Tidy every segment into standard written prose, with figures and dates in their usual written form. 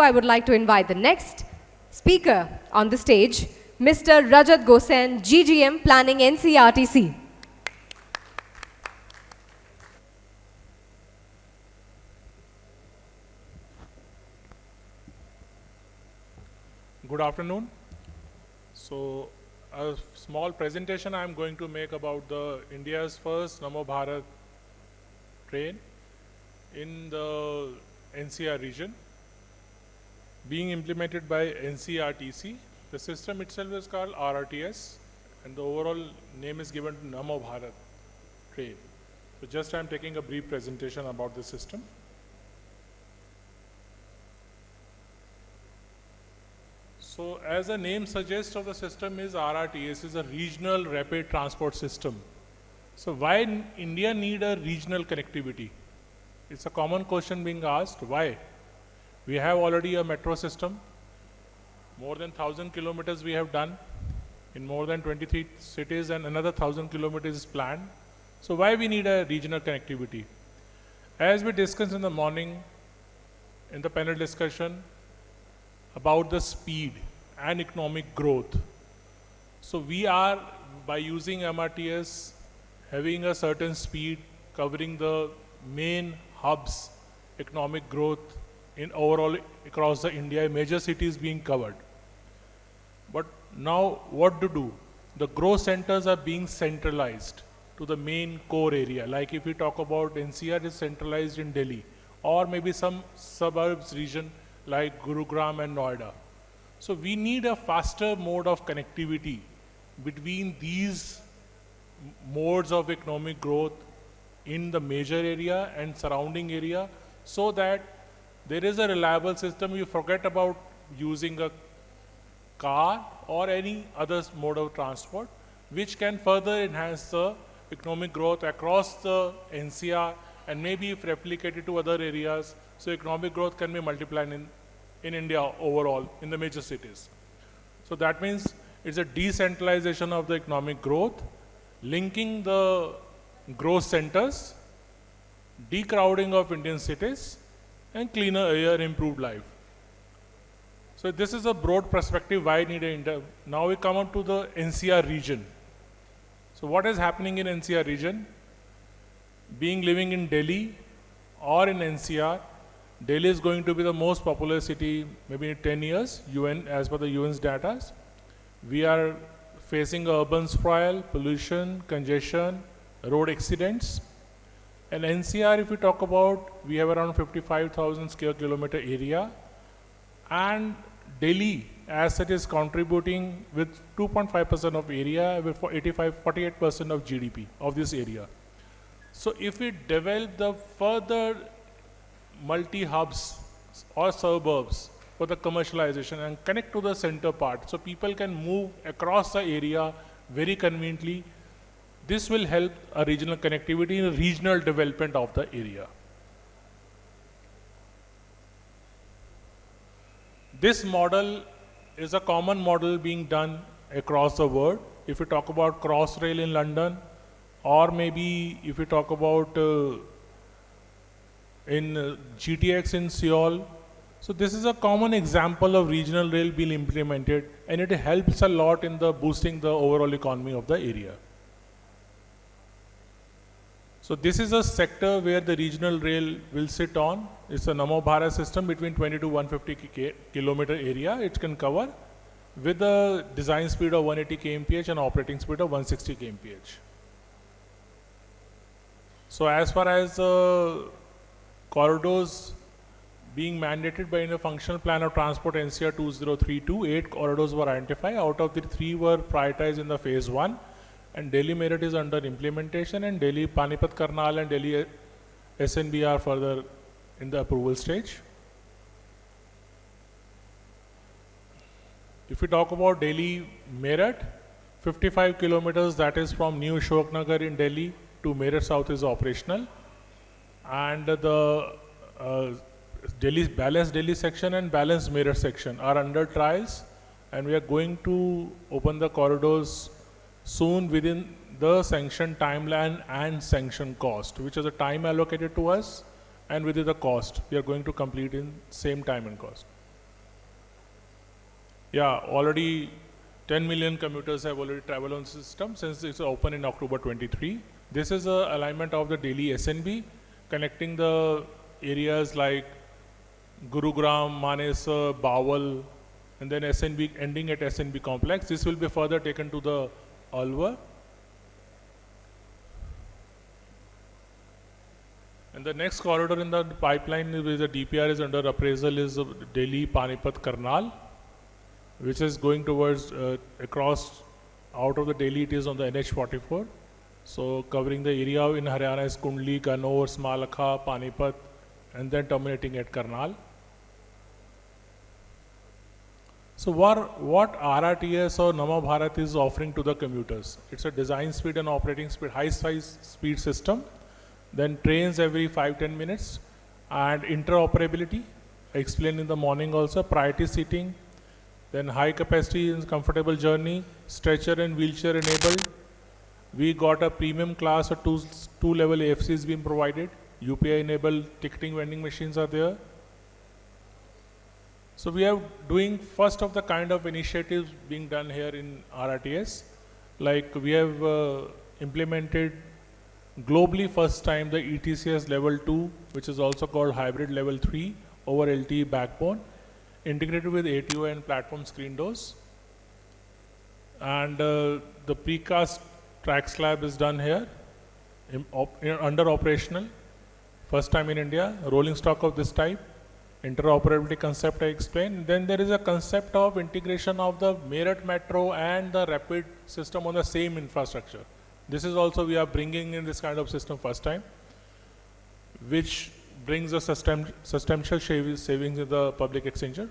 I would like to invite the next speaker on the stage, Mr. Rajat Gosain, GGM Planning NCRTC. Good afternoon. So, a small presentation I am going to make about the India's first Namo Bharat train in the NCR region being implemented by NCRTC. The system itself is called RRTS and the overall name is given to Namo Bharat train. So just I am taking a brief presentation about the system. So as the name suggests of the system is RRTS is a regional rapid transport system. So why India need a regional connectivity? It's a common question being asked. Why? We have already a metro system. More than 1,000 kilometers we have done in more than 23 cities and another 1,000 kilometers is planned. So why we need a regional connectivity? As we discussed in the morning in the panel discussion about the speed and economic growth. So we are, by using MRTS, having a certain speed, covering the main hubs, economic growth in overall across the India, major cities being covered. But now what to do? The growth centers are being centralized to the main core area. Like if we talk about NCR is centralized in Delhi or maybe some suburbs region like Gurugram and Noida. So we need a faster mode of connectivity between these modes of economic growth in the major area and surrounding area so that there is a reliable system. You forget about using a car or any other mode of transport which can further enhance the economic growth across the NCR and maybe if replicated to other areas. So economic growth can be multiplied in India overall in the major cities. So that means it's a decentralization of the economic growth, linking the growth centers, decrowding of Indian cities, and cleaner air, improved life. So this is a broad perspective why need a Now we come on to the NCR region. So what is happening in NCR region? Being living in Delhi or in NCR, Delhi is going to be the most popular city maybe in 10 years, UN, as per the UN's data. We are facing urban sprawl, pollution, congestion, road accidents. And NCR, if we talk about, we have around 55,000 square kilometer area. And Delhi, as it is contributing with 2.5% of area, with 48% of GDP of this area. So if we develop the further multi-hubs or suburbs for the commercialization and connect to the center part so people can move across the area very conveniently, this will help a regional connectivity in regional development of the area. This model is a common model being done across the world. If we talk about Crossrail in London or maybe if we talk about in GTX in Seoul. So this is a common example of regional rail being implemented and it helps a lot in the boosting the overall economy of the area. So this is a sector where the regional rail will sit on. It's a Namo Bharat system between 20 to 150 kilometer area it can cover with a design speed of 180 kmph and operating speed of 160 kmph. So as far as corridors being mandated by the functional plan of transport NCR 2032, 8 corridors were identified. Out of the 3 were prioritized in the phase 1 and Delhi-Meerut is under implementation and Delhi-Panipat Karnal and Delhi SNB are further in the approval stage. If we talk about Delhi-Meerut, 55 kilometers that is from New Ashoknagar in Delhi to Meerut South is operational. And the Balanced Delhi section and Balanced Meerut section are under trials and we are going to open the corridors soon within the sanction timeline and sanction cost, which is a time allocated to us and within the cost. We are going to complete in same time and cost. Yeah, already 10 million commuters have already traveled on the system since it's open in October 23. This is a alignment of the Delhi SNB connecting the areas like Gurugram, Manesar, Bawal, and then SNB ending at SNB complex. This will be further taken to the Alwar. And the next corridor in the pipeline with the DPR is under appraisal is Delhi, Panipat, Karnal, which is going towards across out of the Delhi. It is on the NH44. So covering the area in Haryana is Kundli, Kannauj, Smalakha, Panipat, and then terminating at Karnal. So what RRTS or Namo Bharat is offering to the commuters? It's a design speed and operating speed, high size speed system. Then trains every 5-10 minutes and interoperability. I explained in the morning also, priority seating, then high capacity and comfortable journey, stretcher and wheelchair enabled. We got a premium class or two level AFCs being provided. UPI enabled ticketing vending machines are there. So we are doing first of the kind of initiatives being done here in RRTS. Like we have implemented globally first time the ETCS level 2, which is also called hybrid level 3 over LTE backbone, integrated with ATO and platform screen doors. And the precast track slab is done here, under operational, first time in India, rolling stock of this type, interoperability concept I explained. Then there is a concept of integration of the Meerut Metro and the rapid system on the same infrastructure. This is also we are bringing in this kind of system first time, which brings a substantial savings in the public exchequer.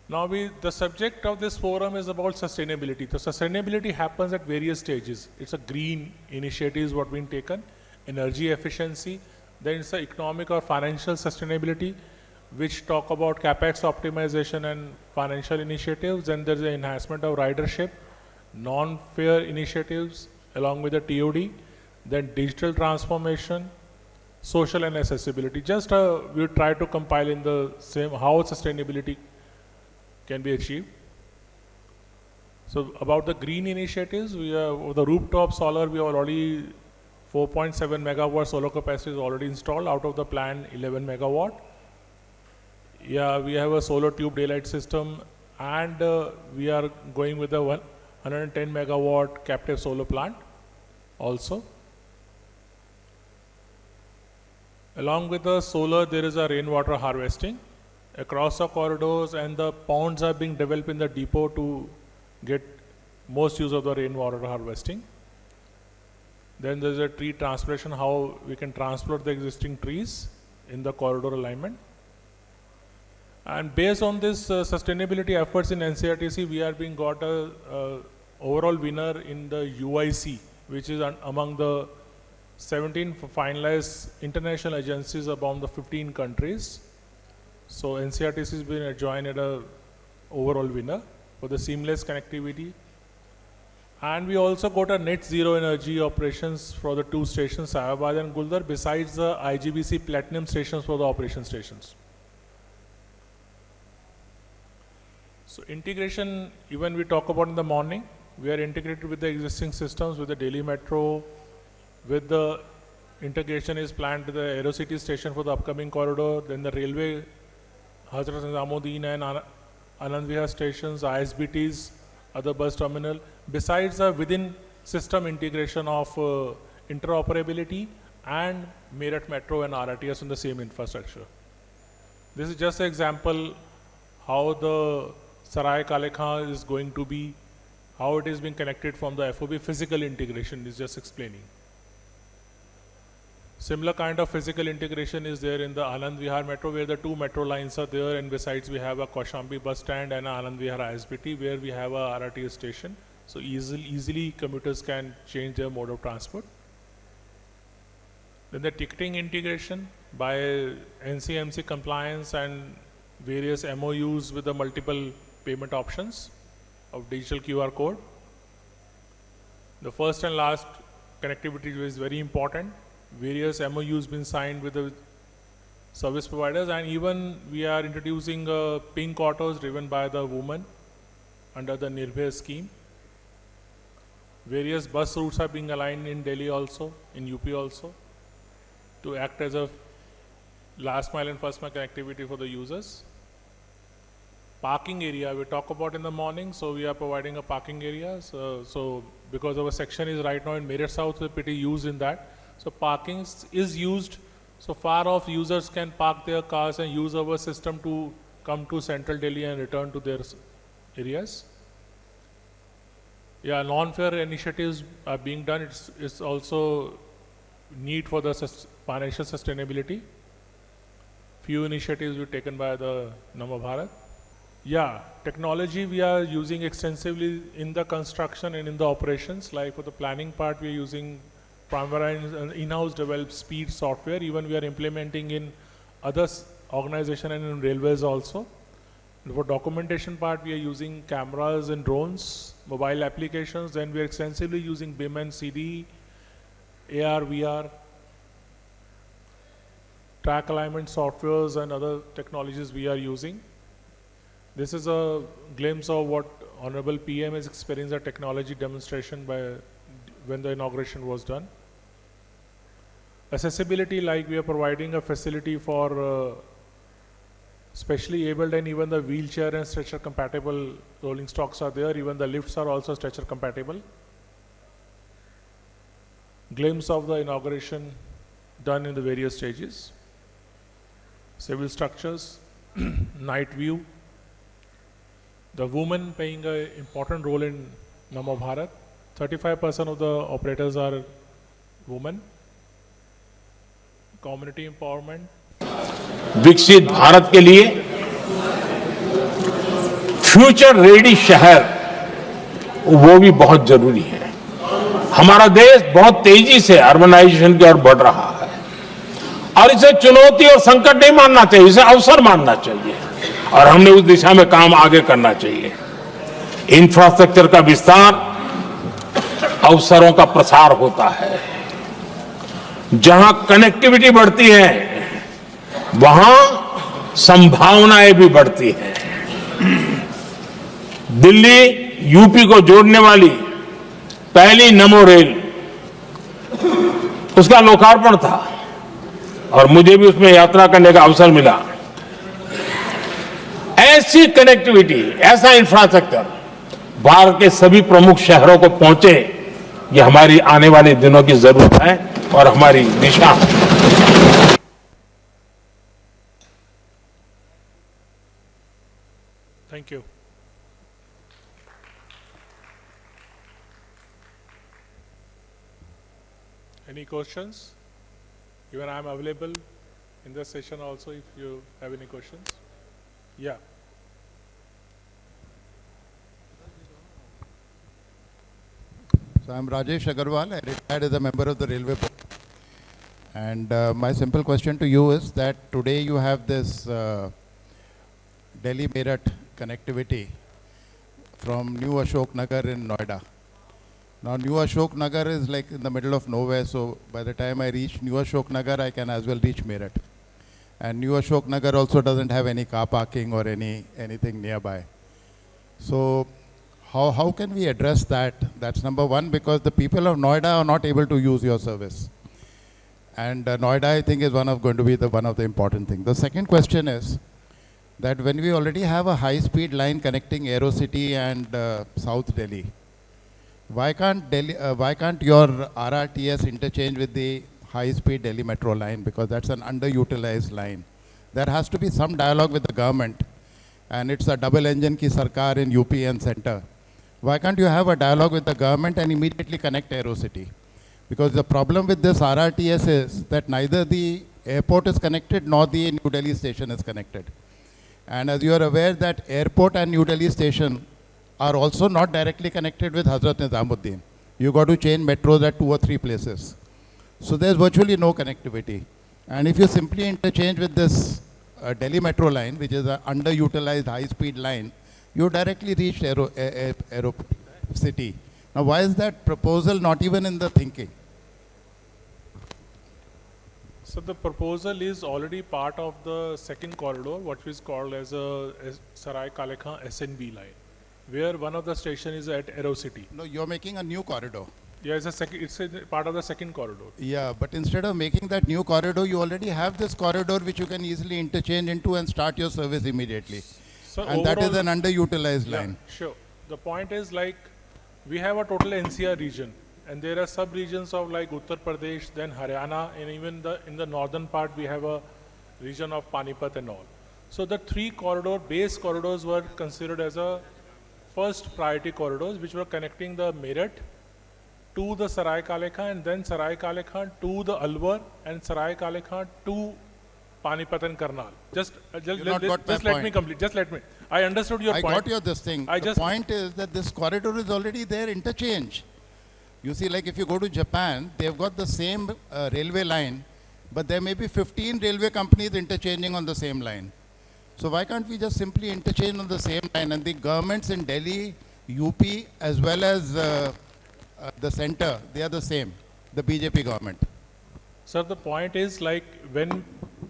Now the subject of this forum is about sustainability. The sustainability happens at various stages. It's a green initiatives what being taken, energy efficiency, then it's the economic or financial sustainability, which talk about capex optimization and financial initiatives. Then there's the enhancement of ridership, non-fare initiatives along with the TOD, then digital transformation, social and accessibility. Just we try to compile in the same how sustainability can be achieved. So about the green initiatives, we are the rooftop solar. We are already 4.7 megawatt solar capacity is already installed out of the planned 11 megawatt. Yeah, we have a solar tube daylight system, and we are going with a 110 megawatt captive solar plant also. Along with the solar, there is a rainwater harvesting across the corridors, and the ponds are being developed in the depot to get most use of the rainwater harvesting. Then there is a tree transplantation, how we can transplant the existing trees in the corridor alignment. And based on this sustainability efforts in NCRTC, we are being got a overall winner in the UIC, which is among the 17 finalized international agencies among the 15 countries. So NCRTC has been adjoined at a overall winner for the seamless connectivity. And we also got a net zero energy operations for the two stations, Sahabad and Guldar, besides the IGBC platinum stations for the operation stations. So integration, even we talk about in the morning, we are integrated with the existing systems with the Delhi-Metro, with the integration is planned to the Aerocity station for the upcoming corridor, then the railway, Hazrat Nizamuddin and Anand Vihar stations, ISBTs, other bus terminal, besides the within system integration of interoperability and Meerut Metro and RRTS in the same infrastructure. This is just an example how the Sarai Kale Khan is going to be, how it is being connected from the FOB physical integration is just explaining. Similar kind of physical integration is there in the Anand Vihar Metro, where the two metro lines are there, and besides we have a Kaushambi bus stand and Anand Vihar ISBT, where we have a RRTS station. So easily commuters can change their mode of transport. Then the ticketing integration by NCMC compliance and various MOUs with the multiple payment options of digital QR code. The first and last connectivity is very important. Various MOUs been signed with the service providers, and even we are introducing pink autos driven by the women under the Nirbhay scheme. Various bus routes are being aligned in Delhi also, in UP also, to act as a last mile and first mile connectivity for the users. Parking area we talk about in the morning, so we are providing a parking area. So because our section is right now in Meerut South, we're pretty used in that. So parking is used, so far off users can park their cars and use our system to come to central Delhi and return to their areas. Yeah, non-fare initiatives are being done. It's also need for the financial sustainability. Few initiatives were taken by the Namo Bharat. Yeah, technology we are using extensively in the construction and in the operations. Like for the planning part, we are using Primavera in-house developed speed software. Even we are implementing in other organizations and in railways also. And for documentation part, we are using cameras and drones, mobile applications. Then we are extensively using BIM and CD, AR, VR, track alignment softwares and other technologies we are using. This is a glimpse of what Honorable PM has experienced a technology demonstration by when the inauguration was done. Accessibility, like we are providing a facility for specially abled, and even the wheelchair and stretcher compatible rolling stocks are there. Even the lifts are also stretcher compatible. Glimpse of the inauguration done in the various stages. Civil structures, night view. The women playing an important role in Namo Bharat. 35% of the operators are women. Community empowerment. विकसित भारत के लिए future ready शहर वो भी बहुत जरूरी है। हमारा देश बहुत तेजी से अर्बनाइजेशन की ओर बढ़ रहा है और इसे चुनौती और संकट नहीं मानना चाहिए, इसे अवसर मानना चाहिए और हमने उस दिशा में काम आगे करना चाहिए। इंफ्रास्ट्रक्चर का विस्तार अवसरों का प्रसार होता है। जहां कनेक्टिविटी बढ़ती है वहां संभावनाएं भी बढ़ती हैं। दिल्ली यूपी को जोड़ने वाली पहली नमो रेल, उसका लोकार्पण था और मुझे भी उसमें यात्रा करने का अवसर मिला। ऐसी कनेक्टिविटी, ऐसा इंफ्रास्ट्रक्चर भारत के सभी प्रमुख शहरों को पहुंचे, ये हमारी आने वाले दिनों की जरूरत है और हमारी दिशा है। Thank you. Any questions? Even I am available in the session also if you have any questions. Yeah. So I'm Rajesh Agarwal. I retired as a member of the Railway Board. And my simple question to you is that today you have this Delhi-Meerut connectivity from New Ashok Nagar in Noida. Now New Ashok Nagar is like in the middle of nowhere, so by the time I reach New Ashok Nagar, I can as well reach Meerut. And New Ashok Nagar also doesn't have any car parking or anything nearby. So how can we address that? That's number one, because the people of Noida are not able to use your service. And Noida, I think, is going to be one of the important things. The second question is that when we already have a high-speed line connecting AeroCity and South Delhi, why can't your RRTS interchange with the high-speed Delhi-Metro line? Because that's an underutilized line. There has to be some dialogue with the government, and it's a double-engine ki sarkar in UP and center. Why can't you have a dialogue with the government and immediately connect AeroCity? Because the problem with this RRTS is that neither the airport is connected nor the New Delhi station is connected. And as you are aware that airport and New Delhi station are also not directly connected with Hazrat Nizamuddin. You got to change metros at 2 or 3 places. So there's virtually no connectivity. And if you simply interchange with this Delhi Metro line, which is an underutilized high-speed line, you directly reach AeroCity. Now why is that proposal not even in the thinking? So the proposal is already part of the second corridor, what is called as a Sarai Kalekhan SNB line, where one of the station is at Aerocity. No, you're making a new corridor. Yeah, it's a part of the second corridor. Yeah, but instead of making that new corridor, you already have this corridor which you can easily interchange into and start your service immediately. So And that is overall- an underutilized Yeah, line. sure. The point is like we have a total NCR region, and there are sub-regions of like Uttar Pradesh, then Haryana, and even in the northern part we have a region of Panipat and all. So the three base corridors were considered as a first priority corridors, which were connecting the Meerut to the Sarai Kalekhan, and then Sarai Kalekhan to the Alwar, and Sarai Kalekhan to Panipat and Karnal. Just not got my let me point. complete. Just let me. I understood your I point. got your this thing. I The just- point is that this corridor is already there, interchange. You see, like if you go to Japan, they've got the same railway line, but there may be 15 railway companies interchanging on the same line. So why can't we just simply interchange on the same line? And the governments in Delhi, UP, as well as the center, they are the same, the BJP government. Sir, the point is like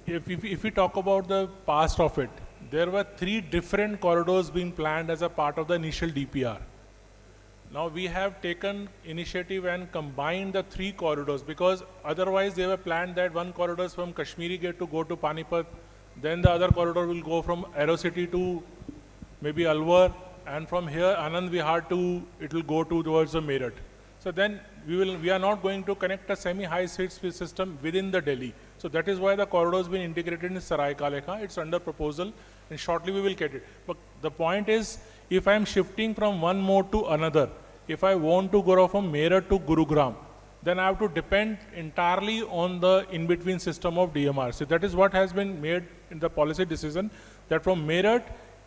if we talk about the past of it, there were 3 different corridors being planned as a part of the initial DPR. Now we have taken initiative and combined the 3 corridors, because otherwise they were planned that one corridor is from Kashmiri Gate to go to Panipat, then the other corridor will go from Aerocity to maybe Alwar, and from here Anand Vihar it will go towards the Meerut. So then we are not going to connect a semi-high speed system within the Delhi. So that is why the corridor has been integrated in Sarai Kalekhan. It's under proposal, and shortly we will get it. But the point is, if I am shifting from one mode to another, if I want to go from Meerut to Gurugram, then I have to depend entirely on the in-between system of DMR. So that is what has been made in the policy decision, that from Meerut,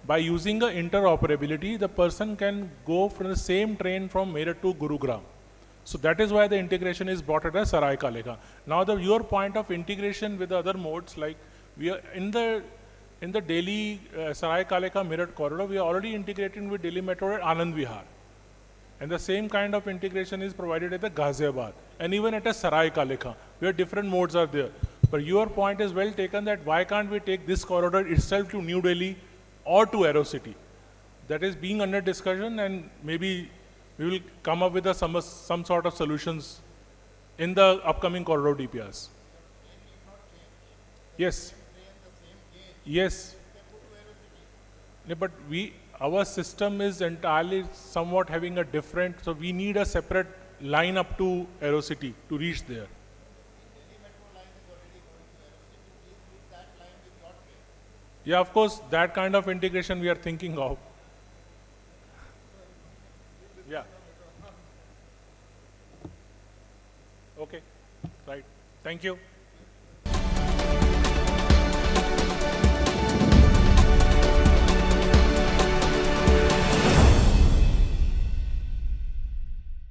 by using the interoperability, the person can go from the same train from Meerut to Gurugram. So that is why the integration is brought at a Sarai Kalekhan. Now your point of integration with the other modes, like we are in the Delhi Sarai Kalekhan Meerut corridor, we are already integrating with Delhi-Metro at Anand Vihar. And the same kind of integration is provided at the Ghaziabad and even at a Sarai Kalekhan, where different modes are there. But your point is well taken, that why can't we take this corridor itself to New Delhi or to Aerocity? That is being under discussion, and maybe we will come up with some sort of solutions in the upcoming corridor DPRs. Yes. Yes. No, but our system is entirely somewhat having a different, so we need a separate line up to Aerocity to reach there. Yeah, of course, that kind of integration we are thinking of. Yeah. Okay, right. Thank you.